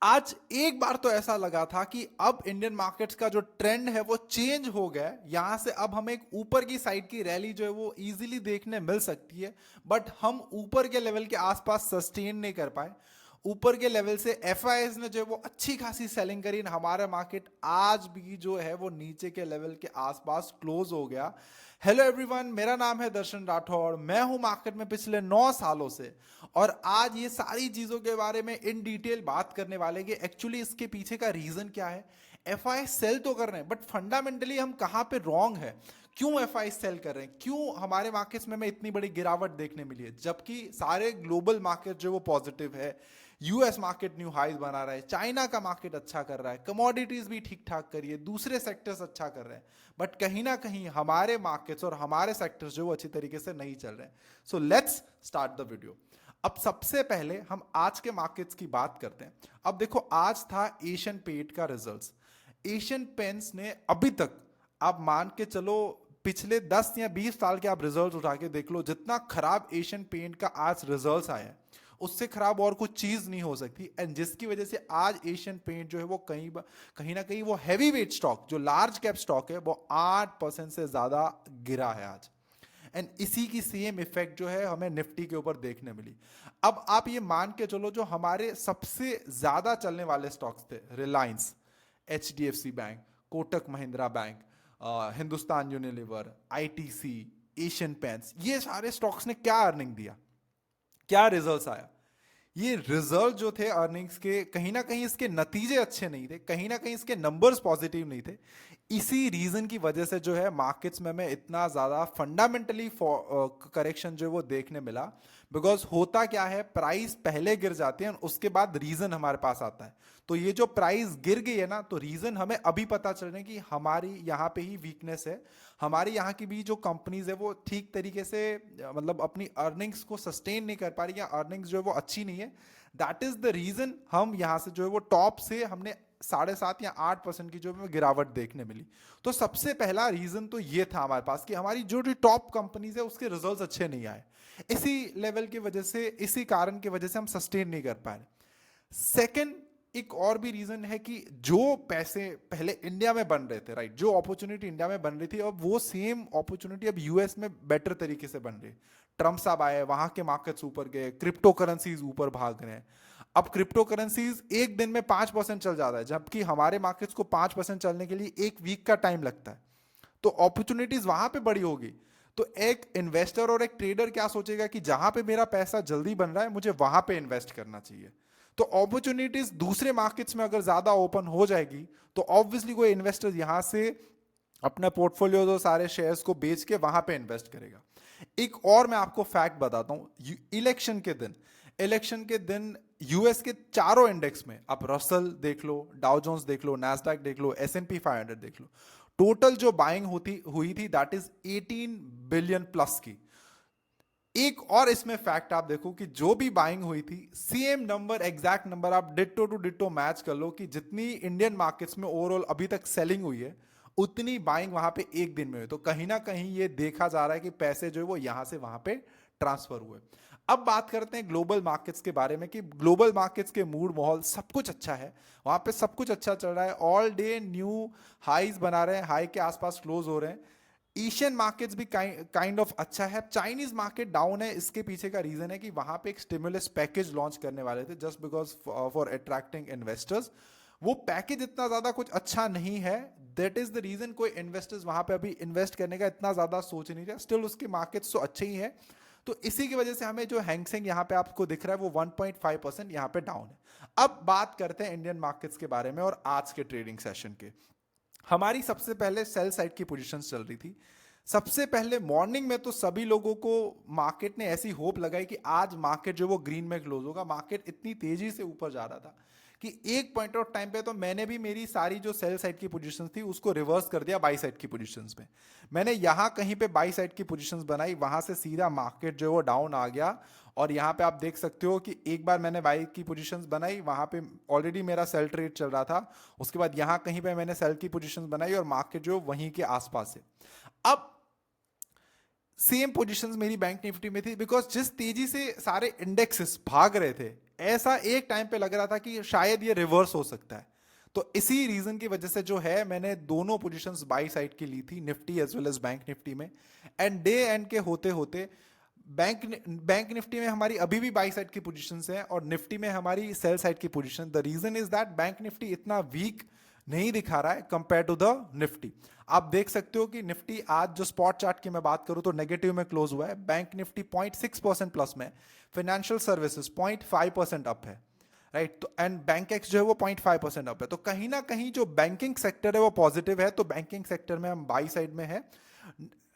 आज एक बार तो ऐसा लगा था कि अब इंडियन मार्केट्स का जो ट्रेंड है वो चेंज हो गया है। यहां से अब हमें एक ऊपर की साइड की रैली जो है वो इजीली देखने मिल सकती है, बट हम ऊपर के लेवल के आसपास सस्टेन नहीं कर पाए। ऊपर के लेवल से एफआईएस ने जो है वो अच्छी खासी सेलिंग करी, हमारा मार्केट आज भी जो है वो नीचे के लेवल के आसपास क्लोज हो गया। हेलो एवरीवन, मेरा नाम है दर्शन राठौड़। मैं हूं मार्केट में पिछले 9 सालों से, और आज ये सारी चीजों के बारे में इन डिटेल बात करने वाले कि एक्चुअली इसके पीछे का रीजन क्या है। एफआई सेल तो कर रहे हैं, बट फंडामेंटली हम कहां पे रॉन्ग है। क्यों एफआई सेल कर रहे हैं, क्यों हमारे मार्केट्स में हमें इतनी बड़ी गिरावट देखने मिली है, जबकि सारे ग्लोबल मार्केट जो वो पॉजिटिव है। यूएस मार्केट न्यू हाईज बना रहा है, चाइना का मार्केट अच्छा कर रहा है, कमोडिटीज भी ठीक ठाक करिए, दूसरे सेक्टर्स अच्छा कर रहे हैं, बट कहीं ना कहीं हमारे मार्केट्स और हमारे सेक्टर्स जो वो अच्छी तरीके से नहीं चल रहे हैं। So let's start the video. अब सबसे पहले हम आज के मार्केट्स की बात करते हैं। अब देखो, आज था एशियन पेंट का रिजल्ट्स। एशियन पेंट्स ने अभी तक, आप मान के चलो, पिछले 10 या 20 साल के आप रिजल्ट्स उठा के देख लो, जितना खराब एशियन पेंट का आज रिजल्ट्स आया है उससे खराब और कुछ चीज नहीं हो सकती। एंड जिसकी वजह से आज एशियन पेंट जो है वो कहीं ना कहीं वो हैवी वेट स्टॉक, जो लार्ज कैप स्टॉक है, वो 8% से ज्यादा गिरा है आज। एंड इसी की सेम इफेक्ट जो है हमें निफ्टी के ऊपर देखने मिली। अब आप ये मान के चलो, जो हमारे सबसे ज्यादा चलने वाले स्टॉक्स थे, Reliance, HDFC bank, Kotak Mahindra bank, Hindustan Unilever, ITC, Asian paints, ये सारे स्टॉक्स ने क्या अर्निंग दिया, क्या रिजल्ट्स आया। ये रिजल्ट जो थे अर्निंग्स के, कहीं ना कहीं इसके नतीजे अच्छे नहीं थे, कहीं ना कहीं इसके नंबर्स पॉजिटिव नहीं थे। इसी रीजन की वजह से जो है मार्केट्स में हमें इतना ज्यादा फंडामेंटली करेक्शन जो है वो देखने मिला। बिकॉज होता क्या है, प्राइस पहले गिर जाती है और उसके बाद रीजन हमारे पास आता है। तो ये जो प्राइस गिर गई है ना, तो रीजन हमें अभी पता चल रहा है कि हमारी यहाँ पे ही वीकनेस है। हमारे यहाँ की भी जो कंपनीज है वो ठीक तरीके से मतलब अपनी अर्निंग्स को सस्टेन नहीं कर पा रही, या अर्निंग्स जो है वो अच्छी नहीं है। दैट इज द रीजन हम यहाँ से जो है वो टॉप से हमने 7.5 या 8% की जो है गिरावट देखने मिली। तो सबसे पहला रीजन तो ये था हमारे पास कि हमारी जो जो टॉप कंपनीज है उसके रिजल्ट्स अच्छे नहीं आए। इसी लेवल की वजह से, इसी कारण की वजह से हम सस्टेन नहीं कर पा रहे। सेकेंड, एक और भी रीजन है कि जो पैसे पहले इंडिया में बन रहे थे, राइट, जो अपॉर्चुनिटी इंडिया में बन रही थी, अब वो सेम अपॉर्चुनिटी अब यूएस में बेटर तरीके से बन रही है। ट्रम्प साहब आए, वहां के मार्केट्स ऊपर गए, क्रिप्टो करेंसीज ऊपर भाग रहे हैं। अब क्रिप्टो करेंसीज एक दिन में 5% चल जाता है, जबकि हमारे मार्केट्स को 5% चलने के लिए एक वीक का टाइम लगता है। तो अपॉर्चुनिटीज वहां पे बड़ी होगी। तो एक इन्वेस्टर और एक ट्रेडर क्या सोचेगा कि जहां पे मेरा पैसा जल्दी बन रहा है, मुझे वहां पे इन्वेस्ट करना चाहिए। तो अपॉर्चुनिटीज दूसरे मार्केट्स में अगर ज्यादा ओपन हो जाएगी, तो ऑब्वियसली कोई इन्वेस्टर यहां से अपना पोर्टफोलियो, जो सारे शेयर्स को बेच के वहां पे इन्वेस्ट करेगा। एक और मैं आपको फैक्ट बताता हूं। इलेक्शन के दिन यूएस के चारों इंडेक्स में, आप रसल देख लो, डाउ जोन्स देख लो, नैस्डैक देख लो, S&P 500 देख लो, टोटल जो बाइंग होती हुई थी दैट इज 18 बिलियन प्लस की। एक और इसमें फैक्ट आप देखो कि जो भी बाइंग हुई थी, सेम नंबर, एग्जैक्ट नंबर आप डिट्टो टू डिट्टो मैच कर लो, कि जितनी इंडियन मार्केट्स में ओवरऑल अभी तक सेलिंग हुई है, उतनी बाइंग वहां पे एक दिन में हुई। तो कहीं ना कहीं ये देखा जा रहा है कि पैसे जो है वो यहां से वहां पे ट्रांसफर हुए। अब बात करते हैं ग्लोबल मार्केट्स के बारे में, कि ग्लोबल मार्केट्स के मूड माहौल सब कुछ अच्छा है, वहां पे सब कुछ अच्छा चल रहा है, ऑल डे न्यू हाईज बना रहे हैं, हाई के आसपास क्लोज हो रहे हैं। एशियन मार्केट्स भी काइंड ऑफ अच्छा है। चाइनीज मार्केट डाउन है, इसके पीछे का रीजन है कि वहां पे एक स्टिमुलस पैकेज लॉन्च करने वाले थे, just because for attracting investors. वो पैकेज इतना ज्यादा कुछ अच्छा नहीं है, दैट इज द रीजन कोई इन्वेस्टर्स वहां पे अभी इन्वेस्ट करने का इतना ज्यादा सोच नहीं रहे। स्टिल उसके मार्केट्स तो अच्छे ही है। तो इसी की वजह से हमें जो हैंगसेंग यहाँ पे आपको दिख रहा है वो 1.5% यहाँ पे डाउन है। अब बात करते हैं इंडियन मार्केट्स के बारे में और आज के ट्रेडिंग सेशन के। हमारी सबसे पहले सेल साइड की पोजीशंस चल रही थी। सबसे पहले मॉर्निंग में तो सभी लोगों को मार्केट ने ऐसी होप लगाई कि आज मार्केट जो वो ग्रीन में क्लोज होगा। मार्केट इतनी तेजी से ऊपर जा रहा था कि एक पॉइंट ऑफ टाइम पे तो मैंने भी मेरी सारी जो सेल साइड की पोजीशंस थी उसको रिवर्स कर दिया बाई साइड की पोजीशंस में। मैंने यहां कहीं पे बाई साइड की पोजीशंस बनाई, वहां से सीधा मार्केट जो है वो डाउन आ गया। और यहाँ पे आप देख सकते हो कि एक बार मैंने बाई की पोजीशंस बनाई, वहां पे ऑलरेडी मेरा सेल ट्रेड चल रहा था। उसके बाद यहाँ कहीं पे मैंने सेल की पोजीशंस बनाई और मार्केट जो वहीं के आसपास है। अब सेम पोजीशंस मेरी बैंक निफ्टी में थी, बिकॉज जिस तेजी से सारे इंडेक्सेस भाग रहे थे, ऐसा एक टाइम पे लग रहा था कि शायद ये रिवर्स हो सकता है। तो इसी रीजन की वजह से जो है मैंने दोनों पोजीशंस बाई साइड की ली थी, Nifty as well as bank Nifty में। एंड डे एंड के होते होते बैंक बैंक निफ्टी में हमारी अभी भी बाई साइड की पोजीशंस हैं और निफ्टी में हमारी सेल साइड की position. The reason is that bank Nifty इतना वीक नहीं दिखा रहा है कंपेयर टू द निफ्टी। आप देख सकते हो कि निफ्टी आज जो स्पॉट चार्ट की मैं बात करूं तो नेगेटिव में क्लोज हुआ है, बैंक निफ्टी 0.6% प्लस में, फाइनेंशियल सर्विसेज 0.5% अप है, राइट। तो एंड बैंक एक्स जो है वो 0.5% अप है। तो कहीं ना कहीं जो बैंकिंग सेक्टर है वो पॉजिटिव है, तो बैंकिंग सेक्टर में हम बाई साइड में है,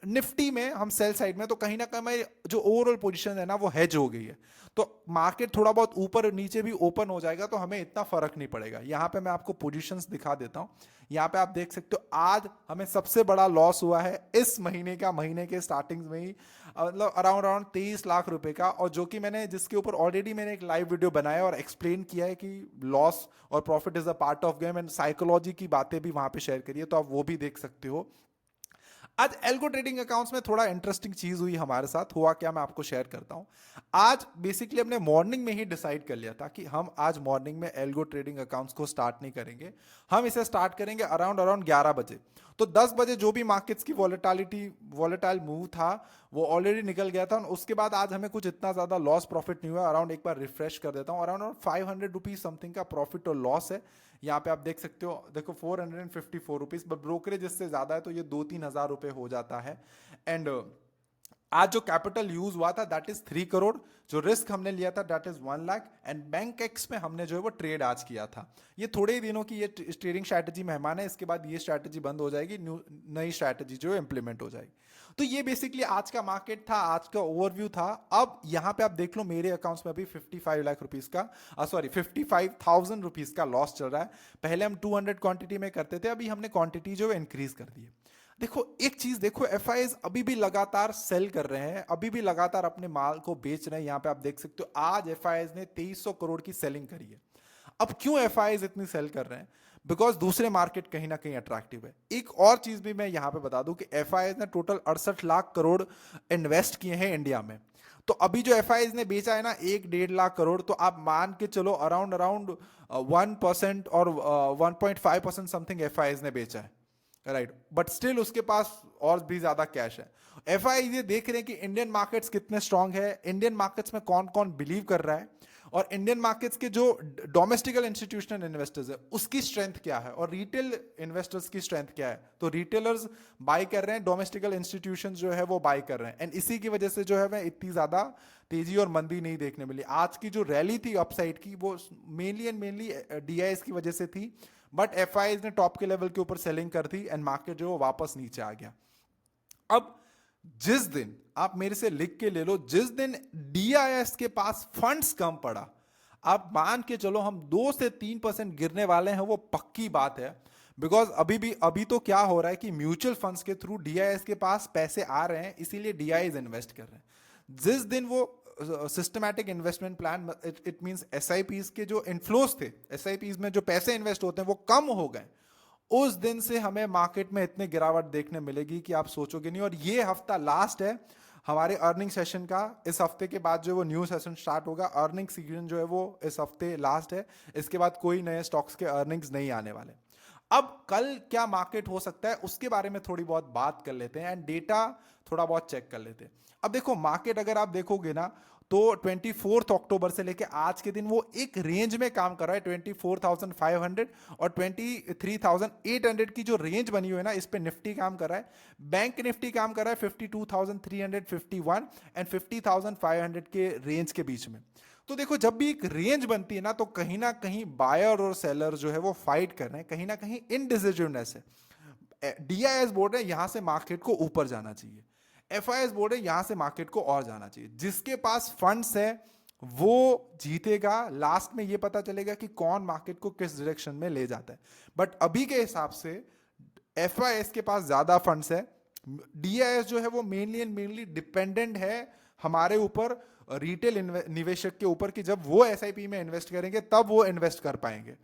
निफ्टी में हम सेल साइड में। तो कहीं ना कहीं जो ओवरऑल पोजीशन है ना वो हेज हो गई है। तो मार्केट थोड़ा बहुत ऊपर और नीचे भी ओपन हो जाएगा तो हमें इतना फर्क नहीं पड़ेगा। यहां पे मैं आपको पोजीशंस दिखा देता हूं। यहां पे आप देख सकते हो आज हमें सबसे बड़ा लॉस हुआ है इस महीने का, महीने के स्टार्टिंग में ही, मतलब अराउंड 23 लाख रुपए का, और जो कि मैंने जिसके ऊपर ऑलरेडी मैंने एक लाइव वीडियो बनाया और एक्सप्लेन किया है कि लॉस और profit is a part of game, and psychology की बातें भी वहां पे शेयर करिए, तो आप वो भी देख सकते हो। आज एल्गो ट्रेडिंग अकाउंट्स में थोड़ा इंटरेस्टिंग चीज हुई हमारे साथ। हुआ क्या, मैं आपको शेयर करता हूं। आज बेसिकली हमने मॉर्निंग में ही डिसाइड कर लिया था कि हम आज मॉर्निंग में एल्गो ट्रेडिंग अकाउंट्स को स्टार्ट नहीं करेंगे, हम इसे स्टार्ट करेंगे अराउंड 11 बजे। तो 10 बजे जो भी मार्केट्स की वॉलेटाइल मूव था वो ऑलरेडी निकल गया था। उसके बाद आज हमें कुछ इतना ज्यादा लॉस प्रॉफिट नहीं हुआ। अराउंड एक बार रिफ्रेश कर देता हूँ, अराउंड 500 रुपीज समथिंग का प्रॉफिट और लॉस है। यहाँ पे आप देख सकते हो, देखो 454 रुपीज, बट ब्रोकरेज इससे ज्यादा है तो ये 2-3 हजार रुपए हो जाता है। एंड आज जो कैपिटल यूज हुआ था दैट इज 3 करोड़, जो रिस्क हमने लिया था that is 1 lakh, and bank x में हमने जो है वो ट्रेड आज किया था। ये थोड़े ही दिनों की ये ट्रेडिंग स्ट्रैटेजी मेहमान है, इसके बाद ये स्ट्रैटेजी बंद हो जाएगी, नई स्ट्रैटेजी जो इंप्लीमेंट हो जाएगी। तो ये बेसिकली आज का मार्केट था, आज का ओवरव्यू था। अब यहां पे आप देख लो मेरे अकाउंट्स में अभी 55 लाख रुपीस का, 55,000 रुपीस का लॉस चल रहा है। पहले हम 200 क्वांटिटी में करते थे, अभी हमने क्वांटिटी जो है इंक्रीज कर दी है। देखो एक चीज देखो, एफआईज अभी भी लगातार सेल कर रहे हैं, अभी भी लगातार अपने माल को बेच रहे हैं। यहां पे आप देख सकते हो आज एफआईज ने 2300 करोड़ की सेलिंग करी है। अब क्यों एफआईज इतनी सेल कर रहे हैं? बिकॉज दूसरे मार्केट कहीं ना कहीं अट्रैक्टिव है। एक और चीज भी मैं यहां पे बता दूं कि एफआईज ने टोटल 68 लाख करोड़ इन्वेस्ट किए हैं इंडिया में। तो अभी जो एफआईज ने बेचा है ना 1-1.5 लाख करोड़, तो आप मान के चलो अराउंड 1% और 1.5% समथिंग एफआईज ने बेचा है, राइट। बट स्टिल उसके पास और भी ज्यादा कैश है। एफआई ये देख रहे हैं कि इंडियन मार्केट्स कितने स्ट्रांग है, इंडियन मार्केट्स में कौन कौन बिलीव कर रहा है, और इंडियन मार्केट्स के जो डोमेस्टिकल इंस्टीट्यूशनल इन्वेस्टर्स है उसकी स्ट्रेंथ क्या है, और रिटेल इन्वेस्टर्स की स्ट्रेंथ क्या है। तो रिटेलर्स बाय कर रहे हैं, डोमेस्टिकल इंस्टीट्यूशंस जो है वो बाय कर रहे हैं, एंड इसी की वजह से जो है मैं इतनी ज्यादा तेजी और मंदी नहीं देखने मिली। आज की जो रैली थी अपसाइड की वो मेनली डीआईएस की वजह से थी, बट एफआईज ने टॉप के लेवल के ऊपर सेलिंग कर दी एंड मार्केट जो वापस नीचे आ गया। अब जिस दिन आप मेरे से लिख के ले लो, जिस दिन डीआईएस के पास फंड्स कम पड़ा, आप मान के चलो हम 2 से 3% गिरने वाले हैं, वो पक्की बात है। बिकॉज अभी तो क्या हो रहा है कि म्यूचुअल फंड्स के थ्रू डीआईएस के पास पैसे आ रहे हैं, इसीलिए डीआईएस इन्वेस्ट कर रहे हैं। जिस दिन वो systematic investment plan, it means SIPs के जो इनफ्लोस थे, एसआईपीज में जो पैसे इन्वेस्ट होते हैं वो कम हो गए, उस दिन से हमें मार्केट में इतनी गिरावट देखने मिलेगी कि आप सोचोगे नहीं। और ये हफ्ता लास्ट है हमारे अर्निंग सेशन का, इस हफ्ते के बाद जो वो न्यू सेशन स्टार्ट होगा, अर्निंग सीजन जो है वो इस हफ्ते लास्ट है, इसके बाद कोई नए स्टॉक्स के अर्निंग्स नहीं आने वाले। अब कल क्या मार्केट हो सकता है उसके बारे में थोड़ी बहुत बात कर लेते हैं, एंड डेटा थोड़ा बहुत चेक कर लेते हैं। अब देखो मार्केट अगर आप देखोगे ना तो 24 अक्टूबर से लेके आज के दिन वो एक रेंज में काम कर रहा है, 24,500 और 23,800 की जो रेंज बनी हुई है ना, इस पे निफ्टी काम कर रहा है। बैंक निफ्टी काम कर रहा है 52,351 एंड 50,500 के रेंज के बीच में। तो देखो जब भी एक रेंज बनती है ना तो कहीं ना कहीं बायर और सेलर जो है वो फाइट कर रहे हैं, कहीं ना कहीं इनडिसिजिवनेस है। डीआईएस बोर्ड है यहां से मार्केट को ऊपर जाना चाहिए, एफआईएस बोर्ड है यहां से मार्केट को और जाना चाहिए। जिसके पास फंड्स है वो जीतेगा, लास्ट में ये पता चलेगा कि कौन मार्केट को किस डायरेक्शन में ले जाता है। बट अभी के हिसाब से एफआईएस के पास ज्यादा फंड्स है, डीआईएस जो है वो मेनली डिपेंडेंट है हमारे ऊपर, रिटेल निवेशक के ऊपर, कि जब वो एसआईपी में इन्वेस्ट करेंगे तब वो इन्वेस्ट कर पाएंगे।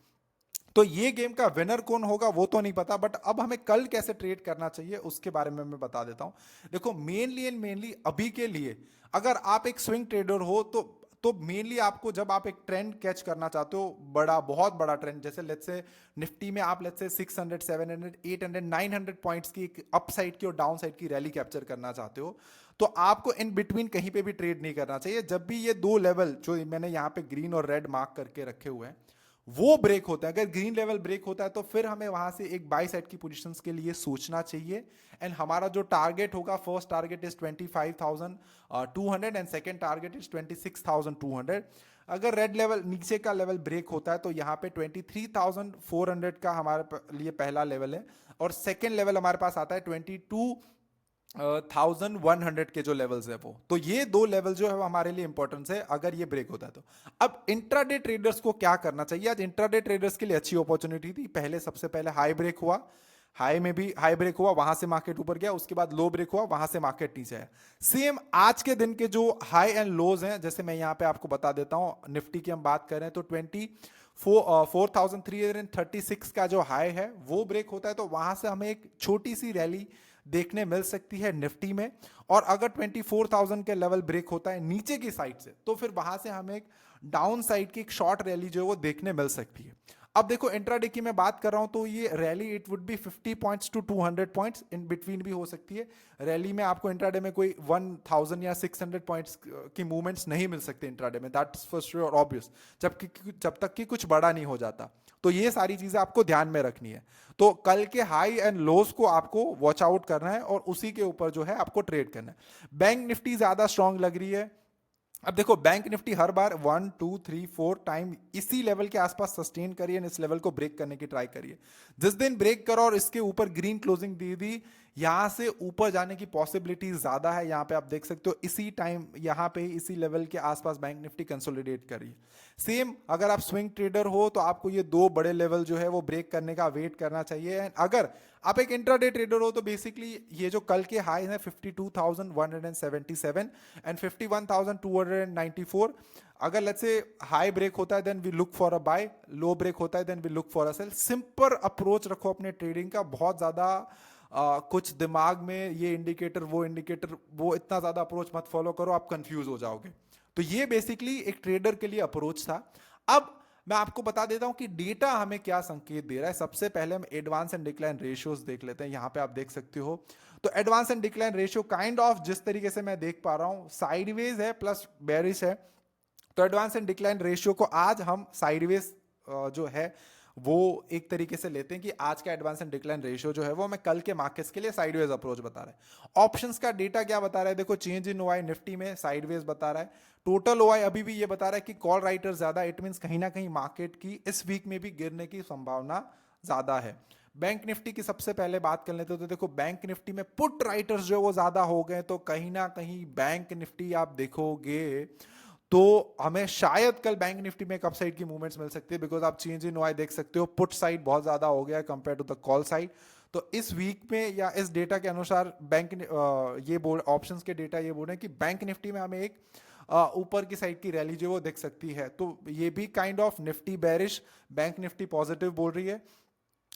तो ये गेम का विनर कौन होगा वो तो नहीं पता, बट अब हमें कल कैसे ट्रेड करना चाहिए उसके बारे में मैं बता देता हूं। देखो मेनली अभी के लिए अगर आप एक स्विंग ट्रेडर हो तो तो मेनली आपको जब आप एक ट्रेंड कैच करना चाहते हो, बड़ा बहुत बड़ा ट्रेंड, जैसे लेट्स से निफ्टी में आप लेट्स से 600 700 800 900 पॉइंट्स की एक अप साइड की और डाउन साइड की रैली कैप्चर करना चाहते हो, तो आपको इन बिटवीन कहीं पे भी ट्रेड नहीं करना चाहिए। जब भी ये दो लेवल जो मैंने यहाँ पे ग्रीन और रेड मार्क करके रखे हुए हैं वो ब्रेक होता है, अगर ग्रीन लेवल ब्रेक होता है तो फिर हमें वहां से एक बाई साइड की पोजीशंस के लिए सोचना चाहिए। एंड हमारा जो टारगेट होगा, first target is 25,200 and second target is 26,200। अगर रेड लेवल नीचे का लेवल ब्रेक होता है तो यहाँ पे 23,400 का हमारे लिए पहला लेवल है, और सेकेंड लेवल हमारे पास आता है 22,100 के जो लेवल्स है वो। तो ये दो लेवल जो है वो हमारे लिए इंपॉर्टेंस है अगर ये ब्रेक होता है तो। अब इंट्राडे ट्रेडर्स को क्या करना चाहिए? आज इंट्राडे ट्रेडर्स के लिए अच्छी अपॉर्चुनिटी थी। पहले सबसे पहले हाई ब्रेक हुआ, हाई में भी हाई ब्रेक हुआ, वहां से मार्केट ऊपर गया, उसके बाद लो ब्रेक हुआ, वहां से मार्केट नीचे आया। सेम आज के दिन के जो हाई एंड लोज हैं, जैसे मैं यहां पे आपको बता देता हूं, निफ्टी की हम बात करें तो 4,336 का जो हाई है वो ब्रेक होता है तो वहां से हमें एक छोटी सी रैली देखने मिल सकती है निफ्टी में। और अगर 24,000 के लेवल ब्रेक होता है नीचे की साइड से तो फिर वहां से हमें एक डाउन साइड की एक शॉर्ट रैली जो है वो देखने मिल सकती है। अब देखो इंट्राडे की मैं बात कर रहा हूं तो ये rally it would be 50 points to 200 points in between भी हो सकती है। रैली में आपको इंट्राडे में कोई 1000 या 600 पॉइंट्स की मूवमेंट्स नहीं मिल सकते इंट्राडे में, that is for sure obvious, जब तक कि कुछ बड़ा नहीं हो जाता। तो ये सारी चीजें आपको ध्यान में रखनी है। तो कल के हाई एंड लोज को आपको वॉच आउट करना है और उसी के ऊपर जो है आपको ट्रेड करना है। बैंक निफ्टी ज्यादा स्ट्रांग लग रही है। अब देखो बैंक निफ्टी हर बार 1 2 3 4 टाइम इसी लेवल के आसपास सस्टेन करिए, इस लेवल को ब्रेक करने की ट्राई करिए। जिस दिन ब्रेक करो और इसके ऊपर ग्रीन क्लोजिंग दे दी, यहां से ऊपर जाने की पॉसिबिलिटी ज्यादा है। यहां पे आप देख सकते हो इसी टाइम यहां पे इसी लेवल के आसपास बैंक निफ्टी कंसोलिडेट करिए। सेम अगर आप स्विंग ट्रेडर हो तो आपको ये दो बड़े लेवल जो है वो ब्रेक करने का वेट करना चाहिए। एंड अगर आप एक इंट्राडे ट्रेडर हो तो बेसिकली ये जो कल के हाई है 52,177 एंड 51,294, अगर लेट्स से हाई ब्रेक होता है then we look for a buy, low break होता है then we look for a sell. Simple approach रखो अपने ट्रेडिंग का, बहुत ज्यादा कुछ दिमाग में ये इंडिकेटर वो इतना ज्यादा अप्रोच मत फॉलो करो, आप कंफ्यूज हो जाओगे। तो ये बेसिकली एक ट्रेडर के लिए अप्रोच था। अब मैं आपको बता देता हूं कि डेटा हमें क्या संकेत दे रहा है। सबसे पहले हम एडवांस एंड डिक्लाइन रेशियोज देख लेते हैं। यहां पे आप देख सकते हो तो advance and decline ratio kind of जिस तरीके से मैं देख पा रहा हूं साइडवेज है प्लस बेरिश है। तो एडवांस एंड डिक्लाइन रेशियो को आज हम साइडवेज जो है वो एक तरीके से लेते हैं कि आज का एडवांस एंड डिक्लाइन रेशियो जो है वो हमें कल के मार्केट्स के लिए साइडवेज अप्रोच बता रहा है। ऑप्शंस का डेटा क्या बता रहा है? देखो चेंज इन ओआई निफ्टी में साइडवेज बता रहा है, टोटल ओआई अभी भी ये बता रहा है कि कॉल राइटर ज्यादा, इट मींस कहीं ना कहीं मार्केट की इस वीक में भी गिरने की संभावना ज्यादा है। बैंक निफ्टी की सबसे पहले बात कर लेते तो देखो बैंक निफ्टी में पुट राइटर्स जो वो ज्यादा हो गए, तो कहीं ना कहीं बैंक निफ्टी आप देखोगे तो हमें शायद कल बैंक निफ्टी में एक अपसाइड की मूवमेंट्स मिल सकती है, बिकॉज आप चेंज इन ओआई देख सकते हो पुट साइड बहुत ज्यादा हो गया है compare to the call side. तो इस वीक में या इस डेटा के अनुसार बैंक ये बोल ऑप्शंस के डेटा ये बोल रहे हैं कि बैंक निफ्टी में हमें एक ऊपर की साइड की रैली जो वो दिख सकती है। तो ये भी kind of Nifty bearish, bank Nifty positive बोल रही है।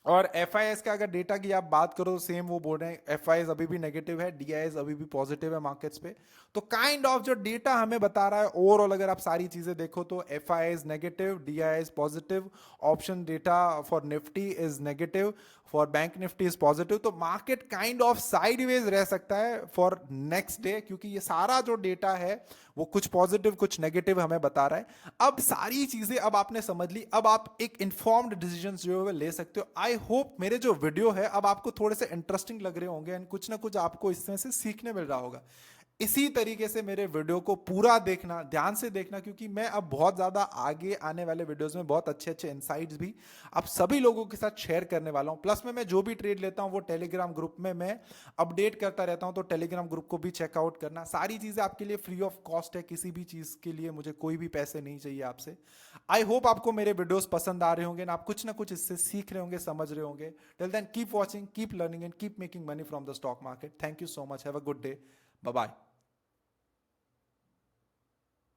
और एफआईएस का अगर डेटा की आप बात करो तो सेम वो बोल रहे हैं, एफआईएस अभी भी नेगेटिव है, डीआईएस अभी भी पॉजिटिव है मार्केट्स पे। तो काइंड ऑफ जो डेटा हमें बता रहा है ओवरऑल अगर आप सारी चीजें देखो तो FIS negative, DIIs positive, option data for Nifty is negative, for bank Nifty is positive. तो मार्केट काइंड ऑफ साइडवेज रह सकता है फॉर नेक्स्ट डे, क्योंकि ये सारा जो डेटा है वो कुछ पॉजिटिव कुछ नेगेटिव हमें बता रहा है। अब सारी चीजें अब आपने समझ ली, अब आप एक इन्फॉर्म्ड डिसीजन जो है ले सकते हो। आई होप मेरे जो वीडियो है अब आपको थोड़े से इंटरेस्टिंग लग रहे होंगे एंड कुछ ना कुछ आपको इसमें से सीखने मिल रहा होगा। इसी तरीके से मेरे वीडियो को पूरा देखना, ध्यान से देखना, क्योंकि मैं अब बहुत ज्यादा आगे आने वाले वीडियोस में बहुत अच्छे अच्छे इनसाइट्स भी आप सभी लोगों के साथ शेयर करने वाला हूं। प्लस में मैं जो भी ट्रेड लेता हूं वो टेलीग्राम ग्रुप में मैं अपडेट करता रहता हूं, तो टेलीग्राम ग्रुप को भी चेकआउट करना। सारी चीजें आपके लिए फ्री ऑफ कॉस्ट है, किसी भी चीज के लिए मुझे कोई भी पैसे नहीं चाहिए आपसे। आई होप आपको मेरे वीडियोस पसंद आ रहे होंगे ना, आप कुछ ना कुछ इससे सीख रहे होंगे, समझ रहे होंगे। Till then keep watching, keep learning and keep making money from the stock market. Thank you so much, have a good day, bye bye.